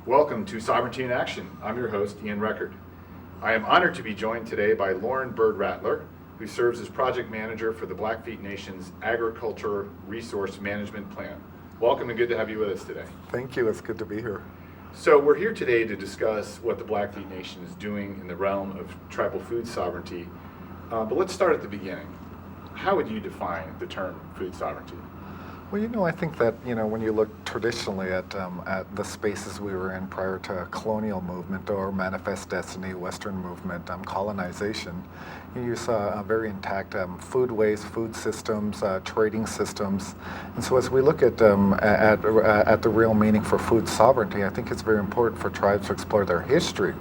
Welcome to Sovereignty in Action. I'm your host, Ian Record. I am honored to be joined today by Loren BirdRattler, who serves as project manager for the Blackfeet Nation's Agriculture Resource Management Plan. Welcome and good to have you with us today. Thank you, it's good to be here. So we're here today to discuss what the Blackfeet Nation is doing in the realm of tribal food sovereignty. But let's start at the beginning. How would you define the term food sovereignty? Well, I think that, when you look traditionally at the spaces we were in prior to colonial movement or manifest destiny, Western movement, colonization, you saw a very intact foodways, food systems, trading systems. And so as we look at the real meaning for food sovereignty, I think it's very important for tribes to explore their history.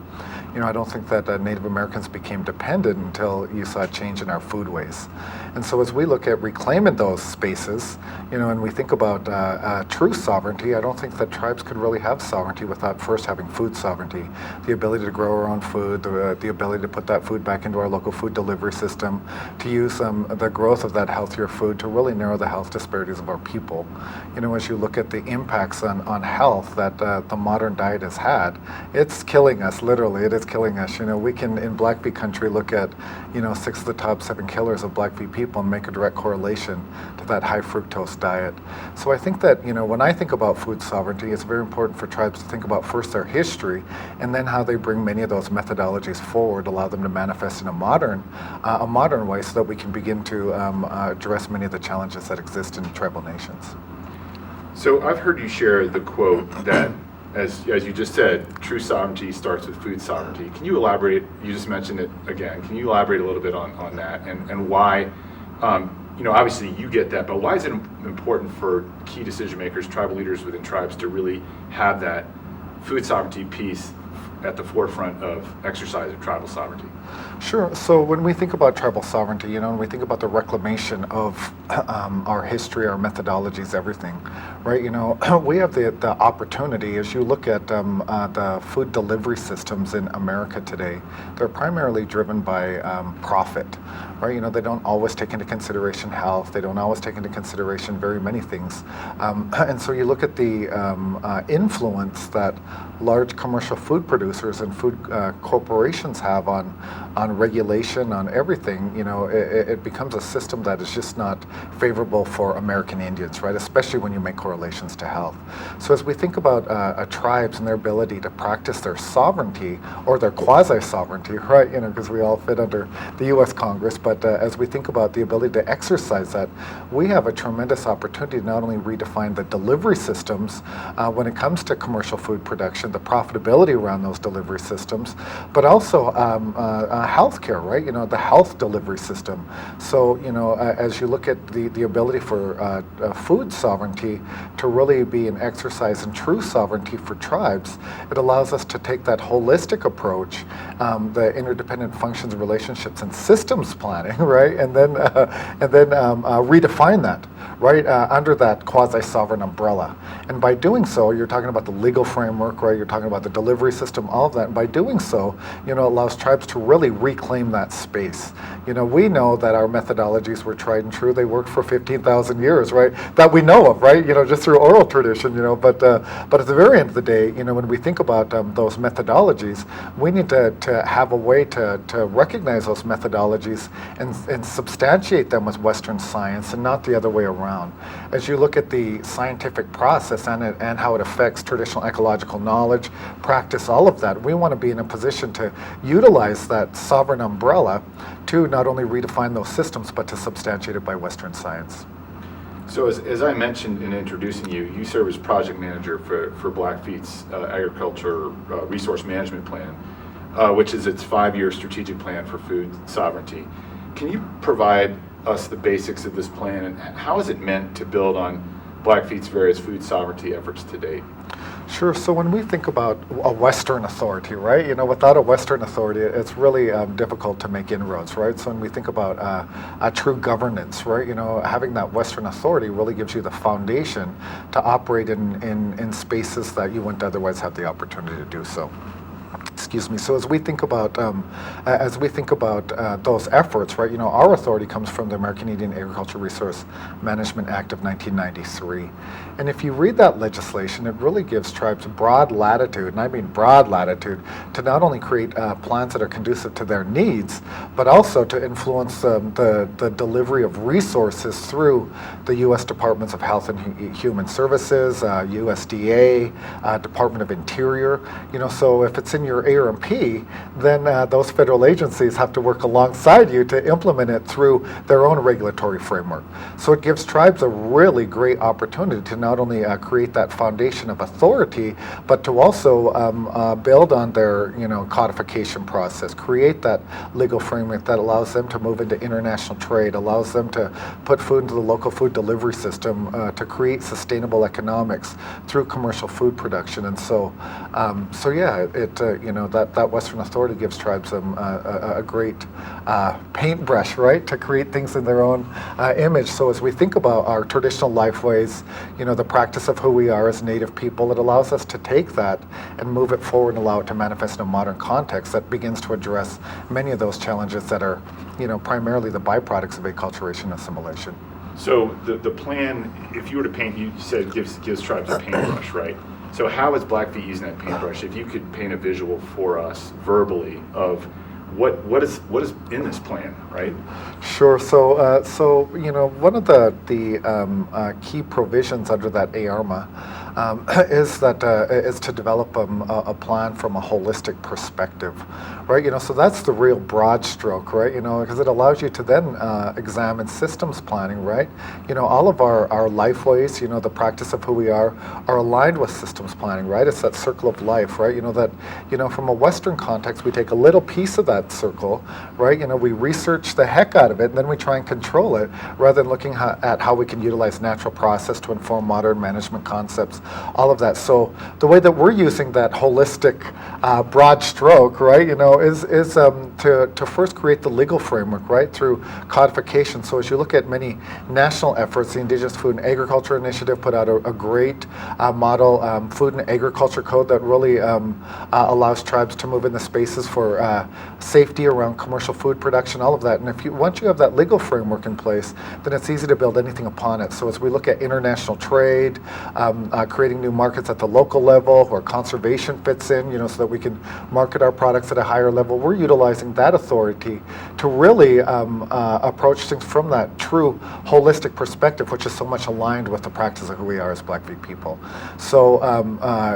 I don't think that Native Americans became dependent until you saw a change in our foodways. And so as we look at reclaiming those spaces, and we think about true sovereignty, I don't think that tribes could really have sovereignty without first having food sovereignty. The ability to grow our own food, the ability to put that food back into our local food delivery system, to use the growth of that healthier food to really narrow the health disparities of our people. As you look at the impacts on health that the modern diet has had, it's killing us, literally. It is killing us. We can, in Blackfeet country, look at, 6 of the top 7 killers of Blackfeet people and make a direct correlation to that high fructose diet. So I think that, when I think about food sovereignty, it's very important for tribes to think about first their history and then how they bring many of those methodologies forward, allow them to manifest in a modern way so that we can begin to address many of the challenges that exist in tribal nations. So I've heard you share the quote that, as you just said, true sovereignty starts with food sovereignty. Can you elaborate? You just mentioned it again. Can you elaborate a little bit on that and why? Obviously you get that, but why is it important for key decision makers, tribal leaders within tribes, to really have that food sovereignty piece at the forefront of exercise of tribal sovereignty? Sure. So when we think about tribal sovereignty, when we think about the reclamation of our history, our methodologies, everything, right? We have the opportunity, as you look at the food delivery systems in America today, they're primarily driven by profit, right? They don't always take into consideration health. They don't always take into consideration very many things. And so you look at the influence that large commercial food producers and food corporations have on regulation, on everything. It becomes a system that is just not favorable for American Indians, right? Especially when you make correlations to health. So as we think about tribes and their ability to practice their sovereignty or their quasi-sovereignty, right? Because we all fit under the U.S. Congress, but as we think about the ability to exercise that, we have a tremendous opportunity to not only redefine the delivery systems when it comes to commercial food production, the profitability around those delivery systems, but also healthcare, right? The health delivery system. So, as you look at the ability for food sovereignty to really be an exercise in true sovereignty for tribes, it allows us to take that holistic approach, the interdependent functions, relationships, and systems planning, right? And then redefine that, right? Under that quasi-sovereign umbrella. And by doing so, you're talking about the legal framework, right? You're talking about the delivery system, all of that. And by doing so, it allows tribes to really reclaim that space. We know that our methodologies were tried and true. They worked for 15,000 years, right? That we know of, right? Just through oral tradition, but at the very end of the day, when we think about those methodologies, we need to have a way to recognize those methodologies and substantiate them with Western science and not the other way around. As you look at the scientific process and how it affects traditional ecological knowledge, practice, all of that, we want to be in a position to utilize that sovereign umbrella to not only redefine those systems, but to substantiate it by Western science. So as I mentioned in introducing you, you serve as project manager for Blackfeet's Agriculture Resource Management Plan, which is its 5-year strategic plan for food sovereignty. Can you provide us the basics of this plan and how is it meant to build on Blackfeet's various food sovereignty efforts to date? Sure. So when we think about a Western authority, right, without a Western authority, it's really difficult to make inroads, right? So when we think about a true governance, right, having that Western authority really gives you the foundation to operate in spaces that you wouldn't otherwise have the opportunity to do so. Excuse me. So as we think about those efforts, right? Our authority comes from the American Indian Agriculture Resource Management Act of 1993, and if you read that legislation, it really gives tribes broad latitude, and I mean broad latitude, to not only create plans that are conducive to their needs, but also to influence the delivery of resources through the U.S. Departments of Health and Human Services, USDA, Department of Interior. So if it's in your ARMP, then those federal agencies have to work alongside you to implement it through their own regulatory framework. So it gives tribes a really great opportunity to not only create that foundation of authority, but to also build on their codification process, create that legal framework that allows them to move into international trade, allows them to put food into the local food delivery system, to create sustainable economics through commercial food production. And so yeah, that Western authority gives tribes a great paintbrush, right, to create things in their own image. So as we think about our traditional lifeways, the practice of who we are as Native people, it allows us to take that and move it forward and allow it to manifest in a modern context that begins to address many of those challenges that are, primarily the byproducts of acculturation and assimilation. So the plan, if you were to paint, you said gives tribes a paintbrush, right? So how is Blackfeet using that paintbrush? If you could paint a visual for us verbally of what is in this plan, right? Sure. So one of the key provisions under that ARMA is to develop a plan from a holistic perspective, right? So that's the real broad stroke, right? Because it allows you to then examine systems planning, right? All of our lifeways, the practice of who we are aligned with systems planning, right? It's that circle of life, right? From a Western context, we take a little piece of that circle, right? We research the heck out of it, and then we try and control it, rather than looking at how we can utilize natural process to inform modern management concepts, all of that. So the way that we're using that holistic broad stroke, right, is to first create the legal framework, right, through codification. So as you look at many national efforts, the Indigenous Food and Agriculture Initiative put out a great model food and agriculture code that really allows tribes to move in the spaces for safety around commercial food production, all of that. And once you have that legal framework in place, then it's easy to build anything upon it. So as we look at international trade, creating new markets at the local level where conservation fits in, so that we can market our products at a higher level, we're utilizing that authority to really approach things from that true holistic perspective, which is so much aligned with the practice of who we are as Blackfeet people. So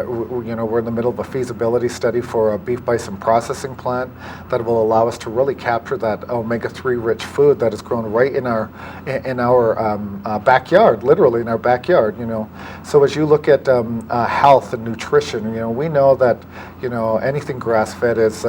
we're in the middle of a feasibility study for a beef bison processing plant that will allow us to really capture that omega-3 rich food that is grown right in our backyard, literally in our backyard. So as you look at health and nutrition, we know that anything grass-fed is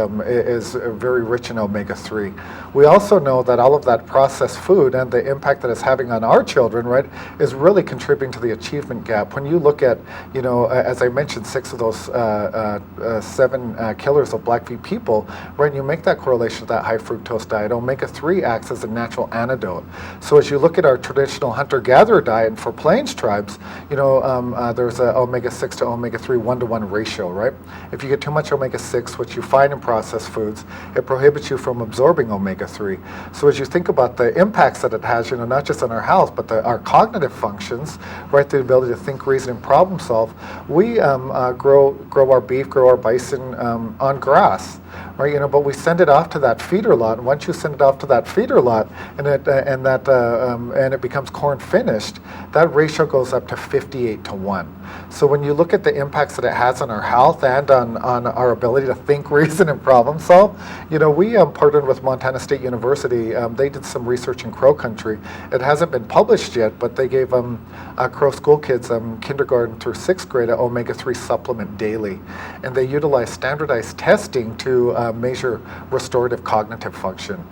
very rich in omega-3. We also know that all of that processed food and the impact that it's having on our children, right, is really contributing to the achievement gap. When you look at, as I mentioned, 6 of those 7 killers of Blackfeet people, right, you make that correlation with that high fructose diet. Omega-3 acts as a natural antidote. So as you look at our traditional hunter-gatherer diet, and for Plains tribes, there's a omega-6 to omega-3 1-to-1 ratio, right? If you get too much omega-6, which you find in processed foods, it prohibits you from absorbing omega-3. So as you think about the impacts that it has, not just on our health, but our cognitive functions, right, the ability to think, reason, and problem solve, we grow our beef, grow our bison on grass, right? But we send it off to that feeder lot, and once you send it off to that feeder lot, and it becomes corn finished, that ratio goes up to 58-to-1. So when you look at the impacts that it has on our health and on our ability to think, reason, and problem solve, we partnered with Montana State University. They did some research in Crow country. It hasn't been published yet, but they gave Crow school kids kindergarten through 6th grade an omega-3 supplement daily, and they utilized standardized testing to measure restorative cognitive function.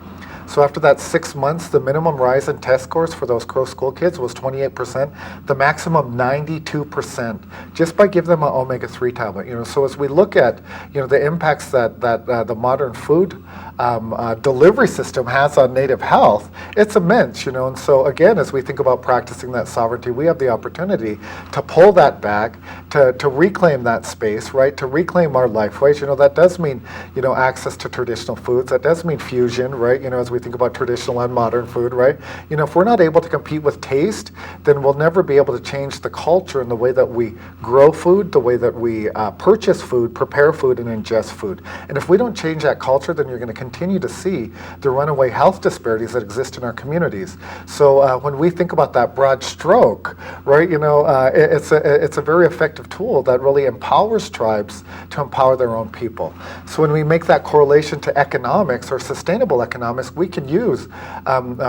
So after that 6 months, the minimum rise in test scores for those Crow school kids was 28%, the maximum 92%, just by giving them an omega-3 tablet. So as we look at, the impacts that the modern food delivery system has on native health, it's immense, and so again, as we think about practicing that sovereignty, we have the opportunity to pull that back, to reclaim that space, right, to reclaim our life ways. That does mean, access to traditional foods, that does mean fusion, right, as we think about traditional and modern food, right, if we're not able to compete with taste, then we'll never be able to change the culture and the way that we grow food, the way that we purchase food, prepare food, and ingest food. And if we don't change that culture, then you're going to continue to see the runaway health disparities that exist in our communities. So when we think about that broad stroke, right, it's a very effective tool that really empowers tribes to empower their own people. So when we make that correlation to economics or sustainable economics, we can use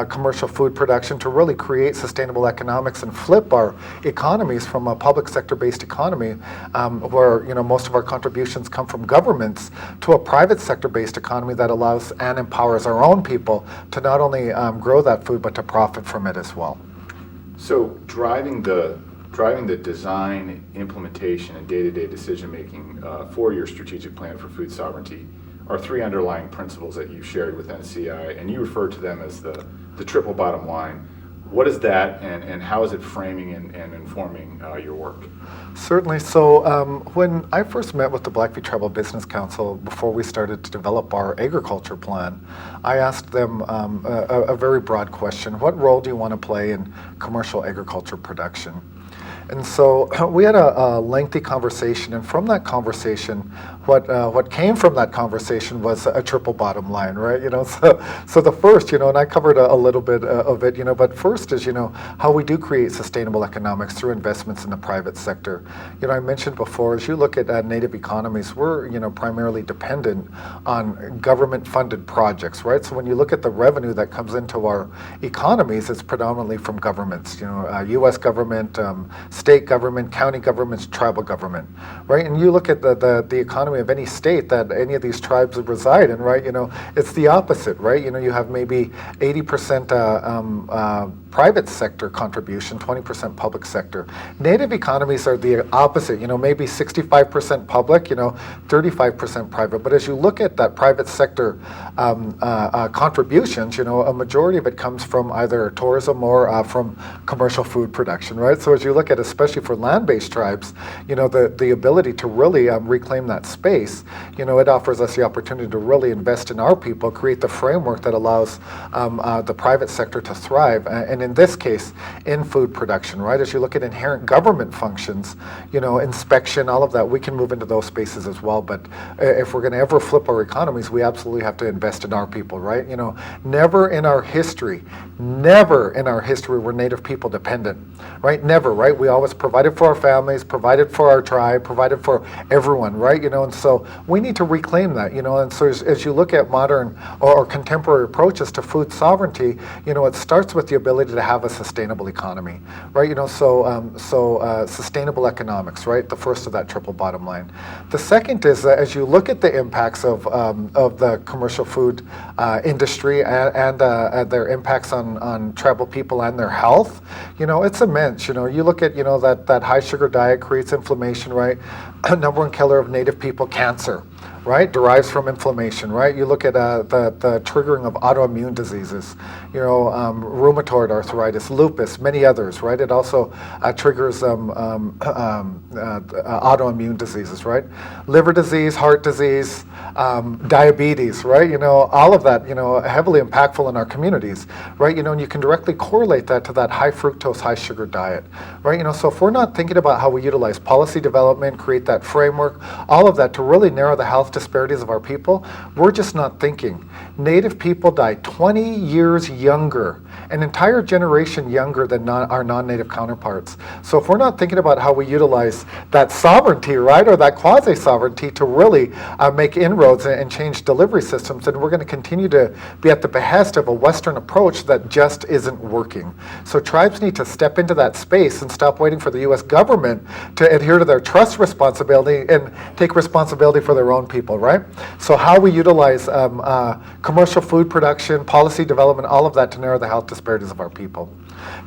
commercial food production to really create sustainable economics and flip our economies from a public sector-based economy where most of our contributions come from governments to a private sector-based economy that allows and empowers our own people to not only grow that food but to profit from it as well. So driving the design, implementation, and day-to-day decision making for your strategic plan for food sovereignty are three underlying principles that you shared with NCI, and you refer to them as the triple bottom line. What is that, and how is it framing and informing your work? Certainly. So when I first met with the Blackfeet Tribal Business Council before we started to develop our agriculture plan, I asked them a very broad question. What role do you want to play in commercial agriculture production? And so we had a lengthy conversation, and from that conversation, what came from that conversation was a triple bottom line, right? So the first, and I covered a little bit of it, but first is, how we do create sustainable economics through investments in the private sector. I mentioned before, as you look at native economies, we're, primarily dependent on government-funded projects, right? So when you look at the revenue that comes into our economies, it's predominantly from governments, U.S. government, state government, county governments, tribal government, right? And you look at the economy of any state that any of these tribes reside in, right? It's the opposite, right? You have maybe 80% private sector contribution, 20% public sector. Native economies are the opposite, maybe 65% public, 35% private. But as you look at that private sector contributions, a majority of it comes from either tourism or from commercial food production, right? So as you look at, especially for land-based tribes, the ability to really reclaim that space, it offers us the opportunity to really invest in our people, create the framework that allows the private sector to thrive, and in this case, in food production, right? As you look at inherent government functions, inspection, all of that, we can move into those spaces as well, but if we're going to ever flip our economies, we absolutely have to invest in our people, right? Never in our history were Native people dependent, right? Never, right? We always provided for our families, provided for our tribe, provided for everyone, right? And so we need to reclaim that, and so as you look at modern or contemporary approaches to food sovereignty, it starts with the ability to have a sustainable economy, right? So sustainable economics, right? The first of that triple bottom line. The second is that as you look at the impacts of the commercial food industry and their impacts on tribal people and their health, it's immense. You look at, that high sugar diet creates inflammation, right? Number one killer of Native people, cancer, right, derives from inflammation, right? You look at the triggering of autoimmune diseases, rheumatoid arthritis, lupus, many others, right? It also triggers autoimmune diseases, right? Liver disease, heart disease, diabetes, right? All of that, heavily impactful in our communities, right? And you can directly correlate that to that high fructose, high sugar diet, right? So if we're not thinking about how we utilize policy development, create that framework, all of that to really narrow the health disparities of our people, we're just not thinking. Native people die 20 years younger, an entire generation younger than our non-Native counterparts. So if we're not thinking about how we utilize that sovereignty, right, or that quasi-sovereignty to really make inroads and change delivery systems, then we're going to continue to be at the behest of a Western approach that just isn't working. So tribes need to step into that space and stop waiting for the U.S. government to adhere to their trust responsibilities responsibility and take responsibility for their own people, right? So how we utilize commercial food production, policy development, all of that to narrow the health disparities of our people.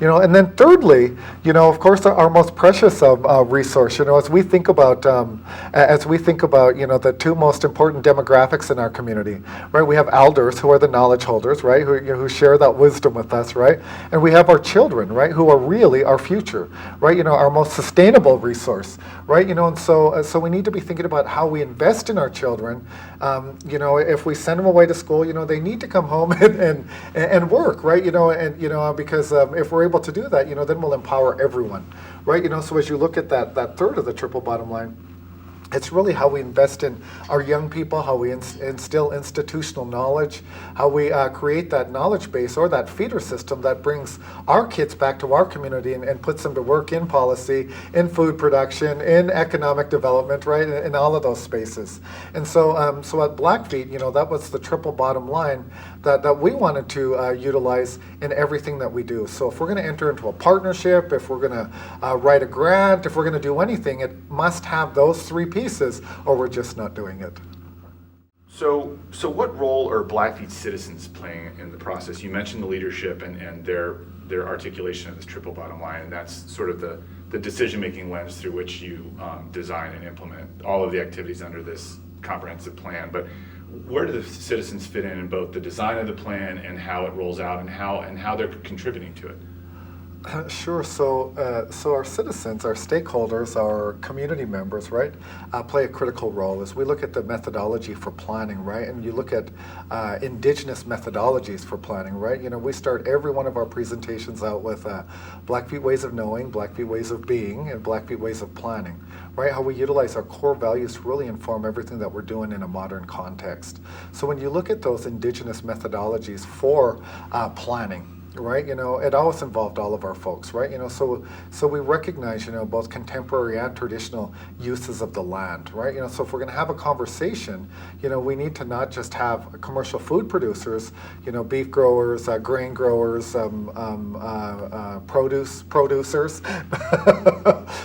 And then thirdly, of course, our most precious resource. As we think about, the two most important demographics in our community, right? We have elders who are the knowledge holders, right? Who share that wisdom with us, right? And we have our children, right? Who are really our future, right? Our most sustainable resource, right? And so we need to be thinking about how we invest in our children. If we send them away to school, they need to come home and work, right? Because if we're able to do that, then we'll empower everyone, right? So as you look at that third of the triple bottom line, it's really how we invest in our young people, how we instill institutional knowledge, how we create that knowledge base or that feeder system that brings our kids back to our community and puts them to work in policy, in food production, in economic development, right, in all of those spaces. And so at Blackfeet, that was the triple bottom line that we wanted to utilize in everything that we do. So if we're going to enter into a partnership, if we're going to write a grant, if we're going to do anything, it must have those three pieces, or we're just not doing it. So what role are Blackfeet citizens playing in the process? You mentioned the leadership and their articulation of this triple bottom line, and that's sort of the decision-making lens through which you design and implement all of the activities under this comprehensive plan. But where do the citizens fit in both the design of the plan and how it rolls out and how they're contributing to it? Sure. So our citizens, our stakeholders, our community members, right, play a critical role as we look at the methodology for planning, right? And you look at indigenous methodologies for planning, right? We start every one of our presentations out with Blackfeet ways of knowing, Blackfeet ways of being, and Blackfeet ways of planning, right? How we utilize our core values to really inform everything that we're doing in a modern context. So when you look at those indigenous methodologies for planning, right, it always involved all of our folks, right, so we recognize, both contemporary and traditional uses of the land, right, so if we're going to have a conversation, we need to not just have commercial food producers, beef growers, grain growers, produce producers,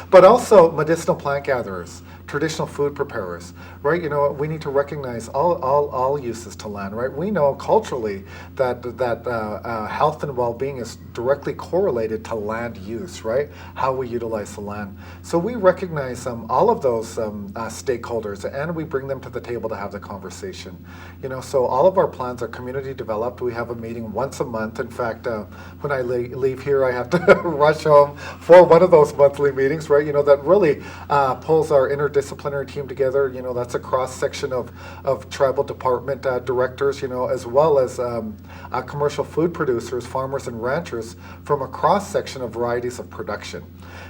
but also medicinal plant gatherers, traditional food preparers, right? We need to recognize all uses to land, right? We know culturally that health and well-being is directly correlated to land use, right? How we utilize the land. So we recognize all of those stakeholders, and we bring them to the table to have the conversation. So all of our plans are community developed. We have a meeting once a month. In fact, when I leave here, I have to rush home for one of those monthly meetings, right? That really pulls our interdisciplinary team together. That's a cross-section of tribal department directors, as well as commercial food producers, farmers and ranchers from a cross-section of varieties of production.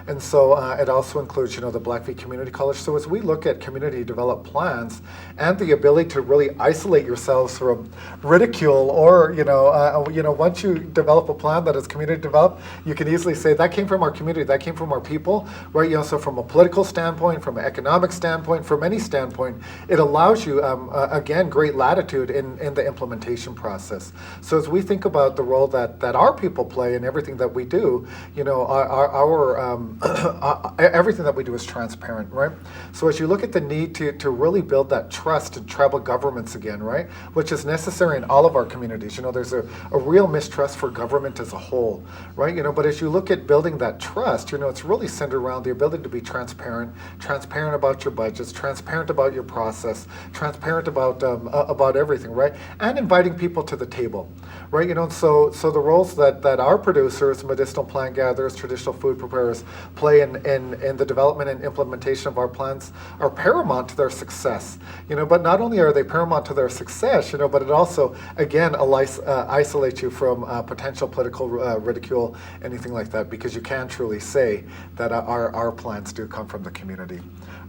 And so it also includes, the Blackfeet Community College. So as we look at community developed plans and the ability to really isolate yourselves from ridicule, or once you develop a plan that is community developed, you can easily say that came from our community, that came from our people, right? So from a political standpoint, from an economic standpoint, from any standpoint, it allows you again great latitude in the implementation process. So as we think about the role that our people play in everything that we do, everything that we do is transparent, right? So as you look at the need to really build that trust in tribal governments again, right, which is necessary in all of our communities. There's a real mistrust for government as a whole, right? But as you look at building that trust, it's really centered around the ability to be transparent about your budgets, transparent about your process, transparent about everything, right? And inviting people to the table, right? So the roles that our producers, medicinal plant gatherers, traditional food preparers play in the development and implementation of our plans are paramount to their success. But not only are they paramount to their success, but it also, again, isolates you from potential political ridicule, anything like that, because you can truly say that our plans do come from the community,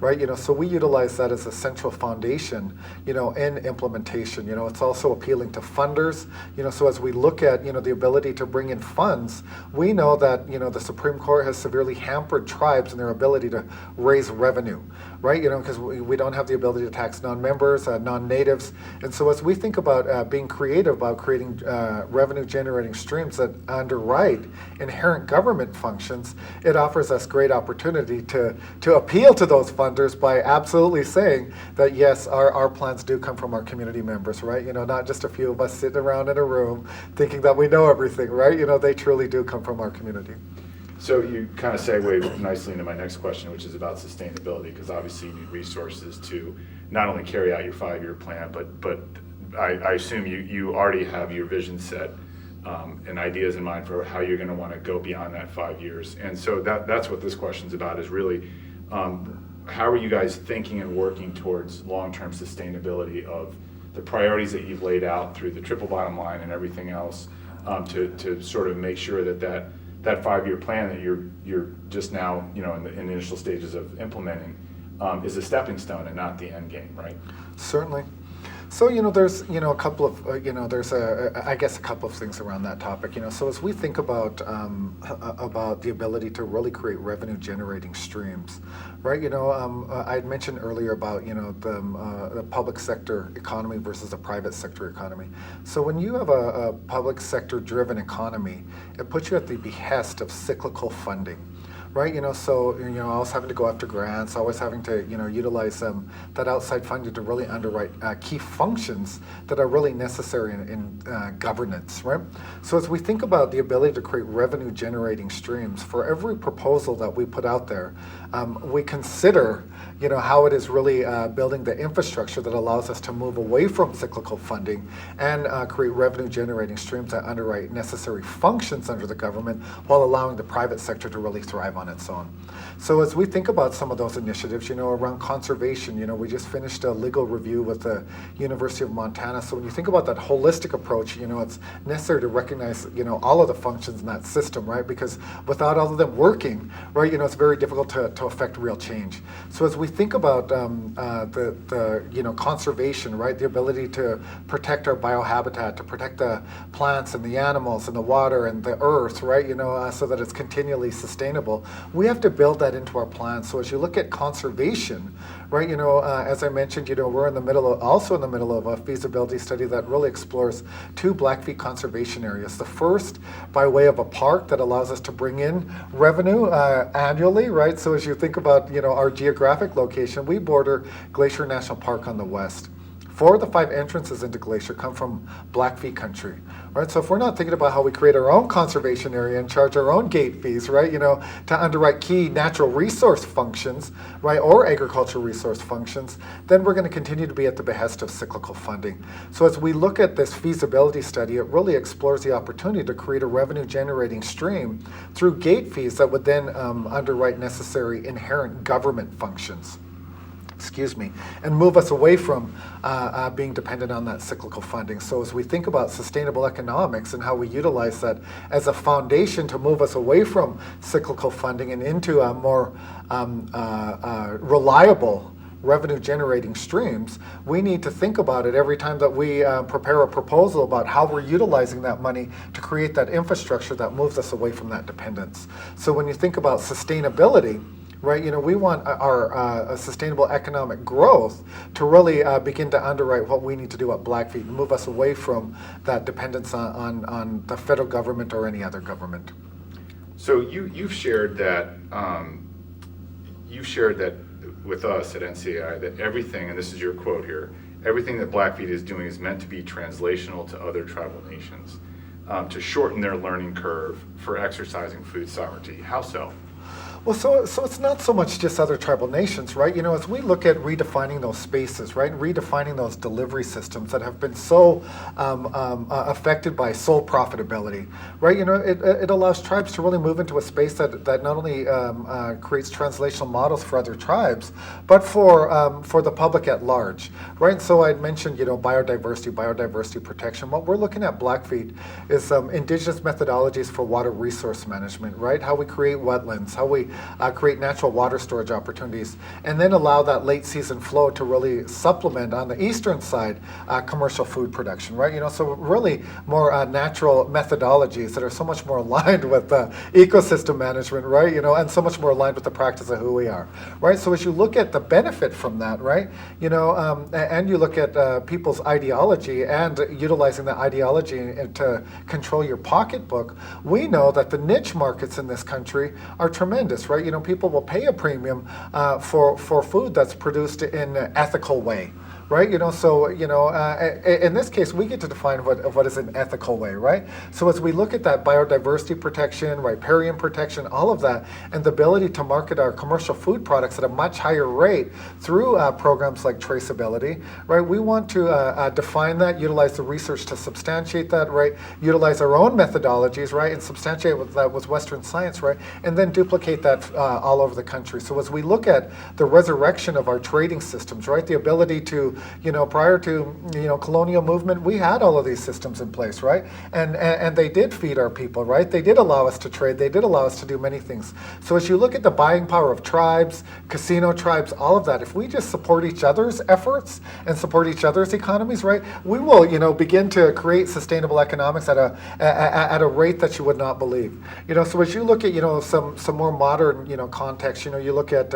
right? So we utilize that as a central foundation, in implementation. It's also appealing to funders, so as we look at, the ability to bring in funds, we know that, the Supreme Court has severely hampered tribes in their ability to raise revenue, right? Because we don't have the ability to tax non-members, non-natives. And so as we think about being creative about creating revenue generating streams that underwrite inherent government functions, it offers us great opportunity to appeal to those funders funders by absolutely saying that yes, our plans do come from our community members, right? Not just a few of us sitting around in a room thinking that we know everything, right? They truly do come from our community. So you kind of segue nicely into my next question, which is about sustainability, because obviously you need resources to not only carry out your 5-year plan, but I assume you already have your vision set and ideas in mind for how you're going to want to go beyond that 5 years. And so that's what this question's about, is really how are you guys thinking and working towards long-term sustainability of the priorities that you've laid out through the triple bottom line and everything else, to sort of make sure that 5-year plan that you're just now in the initial stages of implementing is a stepping stone and not the end game, right? Certainly. So there's a couple of there's I guess a couple of things around that topic. So as we think about the ability to really create revenue generating streams, right? I had mentioned earlier about the public sector economy versus the private sector economy. So when you have a public sector driven economy, it puts you at the behest of cyclical funding. Right, so always having to go after grants, always having to utilize that outside funding to really underwrite key functions that are really necessary in governance, right? So as we think about the ability to create revenue generating streams, for every proposal that we put out there, we consider how it is really building the infrastructure that allows us to move away from cyclical funding and create revenue generating streams that underwrite necessary functions under the government while allowing the private sector to really thrive on its own. So as we think about some of those initiatives, around conservation, we just finished a legal review with the University of Montana. So when you think about that holistic approach, it's necessary to recognize, all of the functions in that system, right? Because without all of them working, right, it's very difficult to affect real change. So as we think about the conservation, right, the ability to protect our biohabitat, to protect the plants and the animals and the water and the earth, right, so that it's continually sustainable, we have to build that into our plans. So as you look at conservation, right, as I mentioned, we're also in the middle of a feasibility study that really explores 2 Blackfeet conservation areas. The first by way of a park that allows us to bring in revenue annually, right? So as you think about, our geographic location, we border Glacier National Park on the west. 4 of the 5 entrances into Glacier come from Blackfeet country, right? So if we're not thinking about how we create our own conservation area and charge our own gate fees, right, to underwrite key natural resource functions, right, or agricultural resource functions, then we're going to continue to be at the behest of cyclical funding. So as we look at this feasibility study, it really explores the opportunity to create a revenue generating stream through gate fees that would then underwrite necessary inherent government functions. And move us away from being dependent on that cyclical funding. So as we think about sustainable economics and how we utilize that as a foundation to move us away from cyclical funding and into a more reliable revenue generating streams, we need to think about it every time that we prepare a proposal about how we're utilizing that money to create that infrastructure that moves us away from that dependence. So when you think about sustainability, right, we want our sustainable economic growth to really begin to underwrite what we need to do at Blackfeet and move us away from that dependence on the federal government or any other government. So you've shared that with us at NCAI that everything, and this is your quote here, everything that Blackfeet is doing is meant to be translational to other tribal nations, to shorten their learning curve for exercising food sovereignty. How so? Well, so it's not so much just other tribal nations, right? As we look at redefining those spaces, right, and redefining those delivery systems that have been so affected by sole profitability, right? It allows tribes to really move into a space that not only creates translational models for other tribes, but for the public at large, right? And so I'd mentioned, biodiversity protection. What we're looking at Blackfeet is indigenous methodologies for water resource management, right? How we create wetlands, how we create natural water storage opportunities, and then allow that late season flow to really supplement on the eastern side commercial food production, right? So really more natural methodologies that are so much more aligned with ecosystem management, right? And so much more aligned with the practice of who we are, right? So as you look at the benefit from that, right? And you look at people's ideology and utilizing that ideology to control your pocketbook, we know that the niche markets in this country are tremendous, place, right? People will pay a premium for food that's produced in an ethical way. Right, so in this case, we get to define what is an ethical way, right? So as we look at that biodiversity protection, riparian protection, all of that, and the ability to market our commercial food products at a much higher rate through programs like traceability, right? We want to define that, utilize the research to substantiate that, right? Utilize our own methodologies, right, and substantiate that with Western science, right? And then duplicate that all over the country. So as we look at the resurrection of our trading systems, right, the ability to prior to, colonial movement, we had all of these systems in place, right? And they did feed our people, right? They did allow us to trade. They did allow us to do many things. So as you look at the buying power of tribes, casino tribes, all of that, if we just support each other's efforts and support each other's economies, right, we will, begin to create sustainable economics at a rate that you would not believe. So as you look at, some more modern, context, you look at,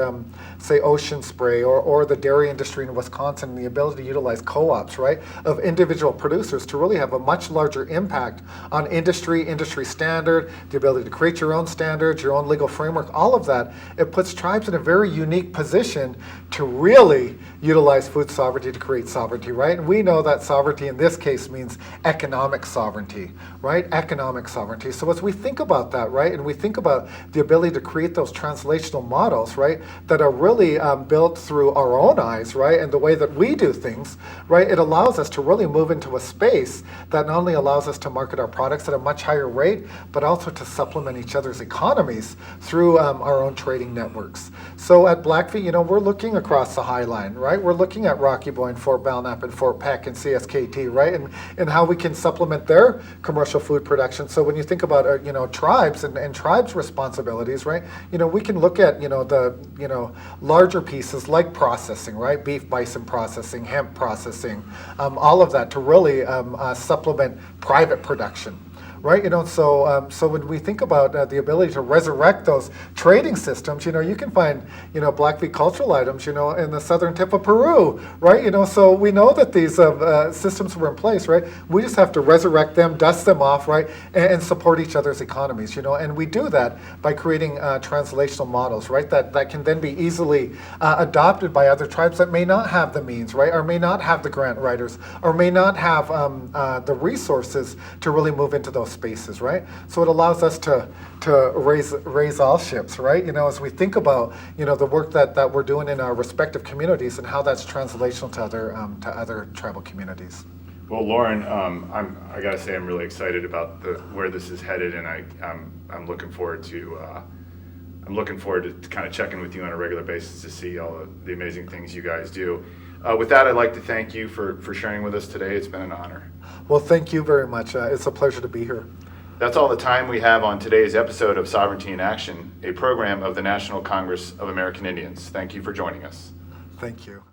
say, ocean spray or the dairy industry in Wisconsin, and the ability to utilize co-ops, right, of individual producers to really have a much larger impact on industry standard, the ability to create your own standards, your own legal framework, all of that. It puts tribes in a very unique position to really utilize food sovereignty to create sovereignty, right? And we know that sovereignty in this case means economic sovereignty, right? Economic sovereignty. So as we think about that, right, and we think about the ability to create those translational models, right, that are really built through our own eyes, right, and the way that we do things, right, it allows us to really move into a space that not only allows us to market our products at a much higher rate, but also to supplement each other's economies through our own trading networks. So at Blackfeet, we're looking across the High Line, right? We're looking at Rocky Point, Fort Belknap, and Fort Peck, and CSKT, right? And how we can supplement their commercial food production. So when you think about, tribes and tribes' responsibilities, right? We can look at, the, larger pieces like processing, right? Beef, bison processing, hemp processing, all of that to really supplement private production. Right, so when we think about the ability to resurrect those trading systems, you can find, Blackfeet cultural items, in the southern tip of Peru, right? So we know that these systems were in place, right? We just have to resurrect them, dust them off, right, and support each other's economies, and we do that by creating translational models, right, that can then be easily adopted by other tribes that may not have the means, right, or may not have the grant writers, or may not have the resources to really move into those spaces, right? So it allows us to raise all ships, right? As we think about the work that we're doing in our respective communities and how that's translational to other tribal communities. Well, Loren, I gotta say I'm really excited about where this is headed, and I'm looking forward to kind of checking with you on a regular basis to see all the amazing things you guys do. With that, I'd like to thank you for sharing with us today. It's been an honor. Well, thank you very much. It's a pleasure to be here. That's all the time we have on today's episode of Sovereignty in Action, a program of the National Congress of American Indians. Thank you for joining us. Thank you.